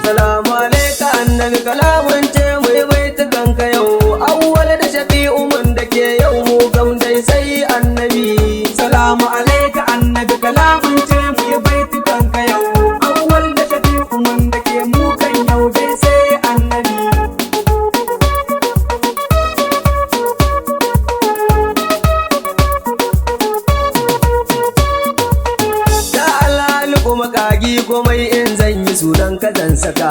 Salamu alaika annabi kalamun ce mai baitukan ka yau. Auwalu da shafiu mun da ke yau mu gam dai sai annabi. Salamu alaika annabi kalamun ce mai baitukan ka yau. Auwalu da shafiu mun da ke mu kan yau dai sai annabi. Ya Allah kuma kagi komai in zan yi sunan ka zan saka.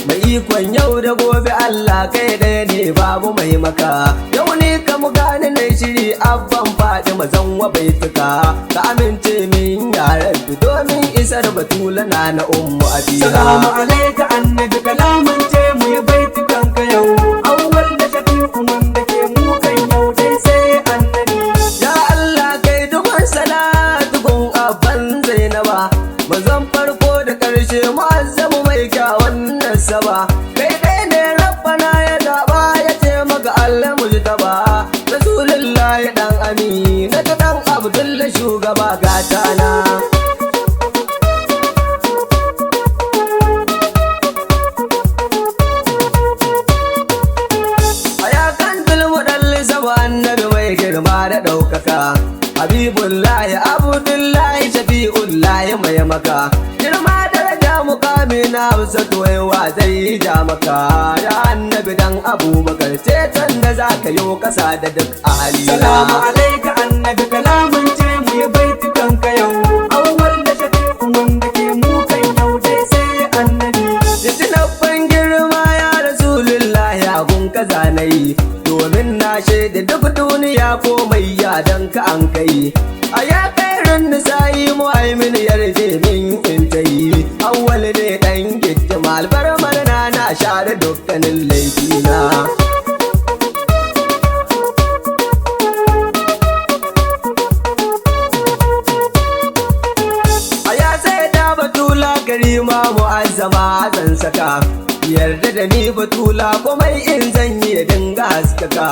Mai ikon yau da gobe Allah kai ɗaya ne babu mai maka. Yau ne ka mu gane na shiri abban faɗi mazan wa baituka. Ka amince min ya rabbi domin isar batula na ummu abira. Salamu alaika annabi kalamun ce mai baitukan ka yau. Auwalu da shafiu mun da ke mu kan yau dai sai annabi. Ya Allah kai dukkan salatu gun abban Zainaba. Mazan farko da ƙarshe mu'azzamu mai kyawun nasaba. Kai dai ne rabbana ya zaɓa ya ce maka Allah mujtaba. Rasulullahi dan Amina ta dan Abdullah shugaba gatana. Annabi mai girma da ɗaukaka. Habibullahi Abdullahi Shafi'ullahi mai maka. Girma daraja mukami na Hausa tuwaiwa zai ja maka. Ya annabi dan Abubakar ceton da za ka yi kasa da duk ahali. Salamu alaika annabi kalamun ce mai baitukan ka yau. Auwalu da shafiu mun da ke mu kan yau dai sai annabi. Jinabban girma ya Rasulullahi abun kaza na yi. Domin na shaida duk duniya komai ya dan ka an kai. A ya kairin nisa'i muhaimin yarje min in ta yi. Auwalu ne dan gittima albarmar na share dukkanin laifina. A ya sai da batula karima mu'azzama zan saka. Yarda da ni batula komai in zan yi da dinga haskaka.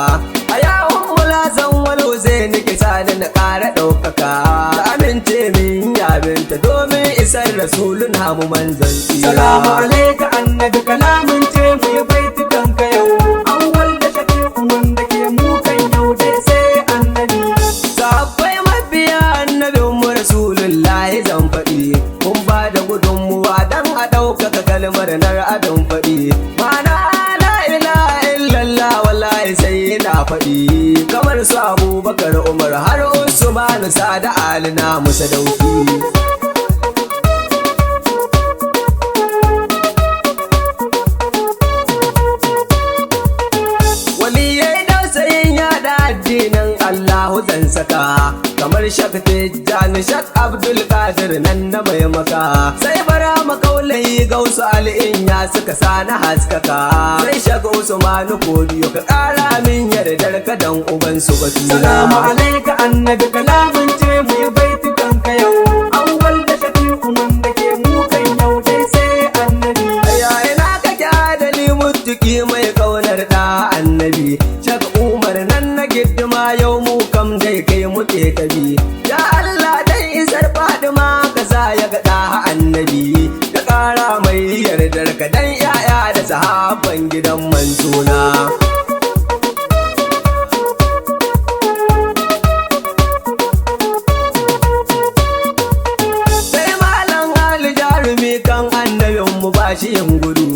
A yawon mula zan walo zai nake sani na ƙara ɗaukaka. Ta amince min yabinta domin isar rasulun hamu manzan tsira. Salamu alaika annabi kalamun ce mai baitukan ka yau. Auwalu da shafiu mun da ke mu kan yau dai sai annabi. Sabbai mabiya annabin mu rasulullahi zan faɗi. Kun ba da gudunmuwa dan a ɗaukaka kalmar nar adon faɗi. Mana la ilaha illallah wallahi sai na faɗi. Kamar su Abubakar Umar har Usman Sada Ali na musa dauki. Waliyai dausayin yada addinin Allahu zan saka. Kamar Shak Tijjani Shak Abdul Qadir nan na mai maka. Sai bara makaulayi gausu al'in ya suka sana haskaka. Sai Shak Usmanu Kodiyo ka ƙara min yardar ka dan uban su batula. Salamu alaika annabi kalamun ce mai baitukan ka yau. Auwalu da shafiu mun da ke mu kan yau dai sai annabi. Yaya na kake adali mutuki mai kaunar da annabi. Shak Umar nan na giddima yau mu kam dai kai muke tabi. Ya Allah dai isar Fadima ka sa ya ga da annabi. Ka ƙara mai yardar ka dan yaya da sahabban gidan manzona. Sai malam Ali jarumi kan annabin mu ba shi yin gudu.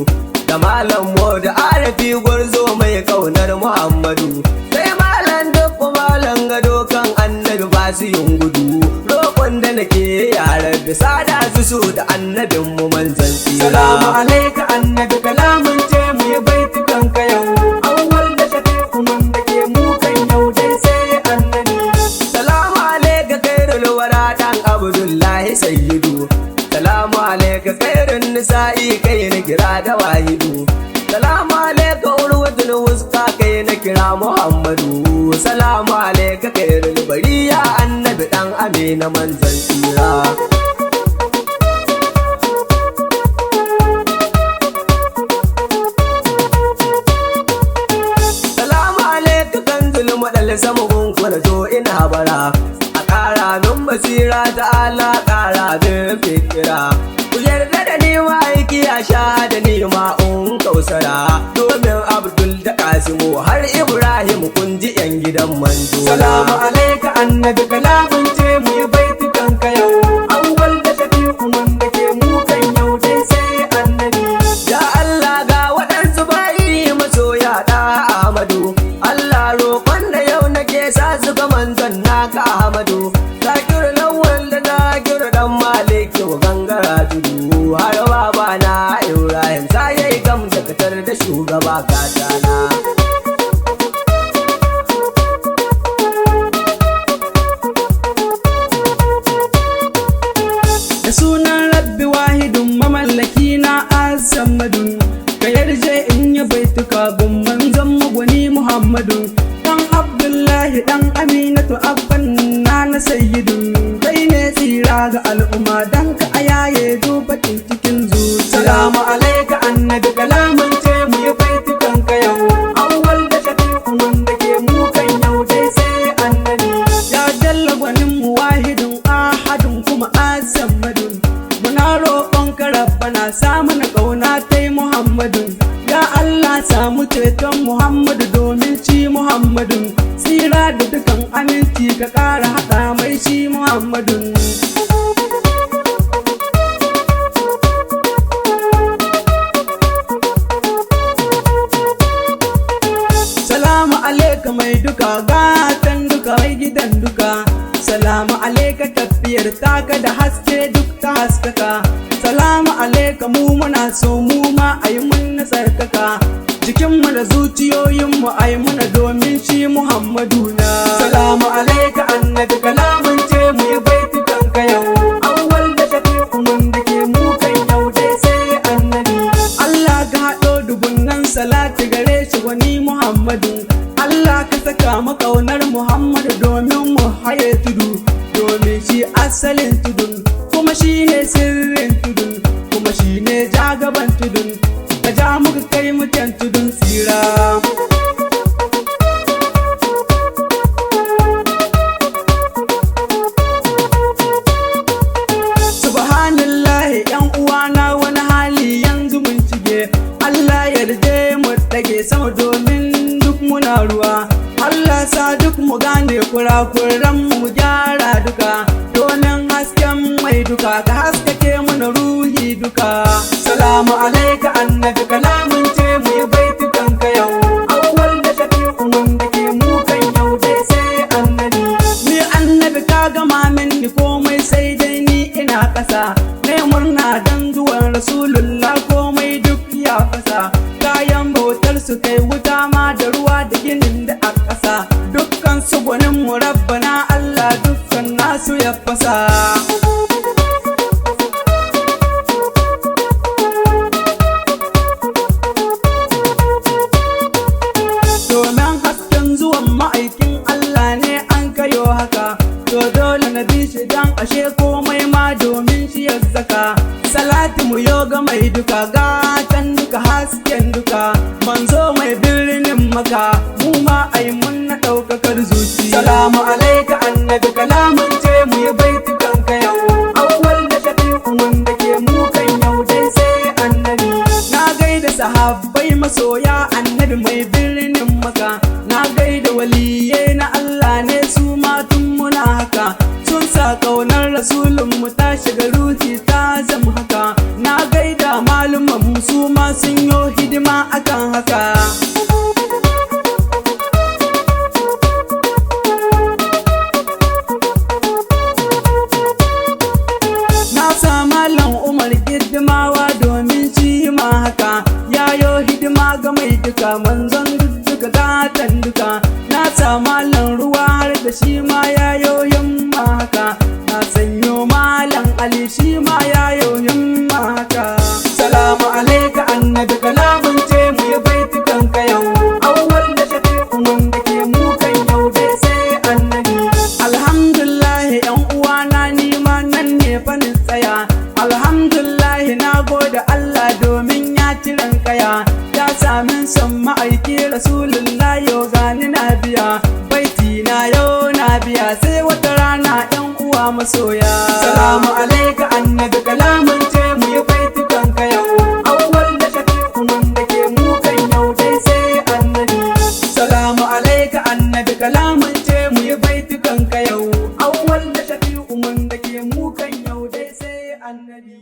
Da malam da arafi gwarzo mai kaunar Muhammadu. Sai malam duk malam gado kan annabi ba su yin gudu. Roƙon da nake yaran da sada su da annabin mu manzan tsira. Salamu alaika annabi kalamun ce mai baitukan ka yau. Auwalu da shafiu mun da ke mu kan yau dai sai annabi. Salamu alaika khairul wara dan Abdullahi sayyidu. Salamu alaika khairun nisa'i kai na kira da wahidu. Salamu alaika urwatul wusta kai na kira Muhammadu. Salamu alaika khairul bariya annabi dan Amina manzan tsira. madal sama gunkuna to ina bara a ƙara min basira ta Allah ƙara min fikira ku yarda da ni aiki a sha da ni un kausara domin Abdul da Kasimu har Ibrahim kun ji yan gidan manzo. Salamu alaika annabi kalamun ce mu yi baitukan ka yau awwal da shafiu wanda ke mu kan yau dai sai annabi. Ya Allah ga waɗansu bayi masoya da Ahmadu Allah roƙon da yau nake sa su ga manzon naka Ahmadu Zakir lawal da Zakir dan Maliki gangara tudu har baba na Ibrahim sai yayi gam da katar da shugaba katana. Da sunan rabbi wahidun mamallaki na asamadun ka yarje in yi baituka gun manzon magwani Muhammadu dan Abdullahi dan Aminatu abban na sayyidun kai ne tsira ga al'umma dan ka ayaye dubatin cikin zuciya. Salamu alaika annabi kalamun ce mu yi baitukan ka yau awwal da shafiu wanda ke mu kan yau dai sai annabi. Ya jalla gwanin mu wahidun ahadun kuma asamadun muna roƙon ka rabbana samu na ƙauna tai Muhammadun. Ya Allah samu ceton Muhammadu domin ci Muhammadun tsira da dukan aminci ka ƙara haɗa mai shi Muhammadun. Salamu alaika mai duka gatan duka mai gidan duka. Salamu alaika tafiyar taka da haske duk ta haskaka. Salamu alaika mu muna so mu ma ayi mun na tsarkaka jikinmu da zuciyoyinmu ayi muna domin shi Muhammadu na. Salamu alaika annabi kalamun ce mu yi baitukan ka yau awwal da shafiu wanda ke mu kan yau dai sai annabi. Allah ka haɗo dubunnan salati gare shi wani Muhammadu Allah ka saka mu ƙaunar Muhammadu domin mu haye tudu domin shi asalin tudun kuma shi ne sirrin tudun kuma shi ne jagaban tudun ka ja muka kai mutan tudun tsira. Subhanallahi yan uwana wani hali yanzu mun cige Allah yarda mu dage sama domin duk muna ruwa Allah sa duk mu gane kurakuran mu gyara duka domin hasken mai duka ka haskake mana ruhi duka. Salamu alaika annabi kalamun ce mu yi baitukan ka yau awwal da shafiu wanda ke mu kan yau dai sai annabi. Ni annabi ka gama mini komai sai dai ni ina ƙasa ne murna dan zuwan rasulullah komai duk ya fasa kayan bautar su kai wuta ma da ruwa da ginin da a ƙasa dukkan su gwanin mu rabbana Allah dukkan nasu ya fasa. Domin hasken zuwan ma'aikin Allah ne an kayo haka to dole na bi shi dan ashe komai ma domin shi ya zaka. Salati mu yoga mai duka gatan duka hasken duka manzo mai birnin maka mu ma ai mun na ɗaukakar zuci. Salamu alaika annabi kalamun ce mu yi baitukan ka yau awwal da shafiu wanda ke mu kan yau dai sai annabi. Na gaida sahabbai masoya annabi mai birnin maka na gaida waliyai na Allah ne su ma tun muna haka sun sa ƙaunar rasulun mu ta shiga ruhi ta zama haka. Na gaida maluman mu su ma sun yo hidima akan haka. Na sa malam Umar hidimawa domin shi ma haka yayo hidima ga mai duka manzon duka gatan duka. Na sa malam ruwa har da shi ma yayo yamma haka na sanyo malam Ali shi ma yayo yamma haka. Salamu alaika annabi kalamun ce mu yi baitukan ka yau awwal da shafiu wanda ke mu kan yau dai sai annabi. Alhamdulillah yan uwana ni ma nan ne fa ni tsaya alhamdulillah na gode Allah domin ya ciran kaya ya samin son ma'aiki rasulullah yau gani na biya masoya. Salamu alaika annabi kalamun ce mu yi baitukan ka yau. Awwal da shafiu mun da ke mu kan yau dai sai annabi. Salamu alaika annabi kalamun ce mu yi baitukan ka yau. Awwal da shafiu mun da ke mu kan yau dai sai annabi.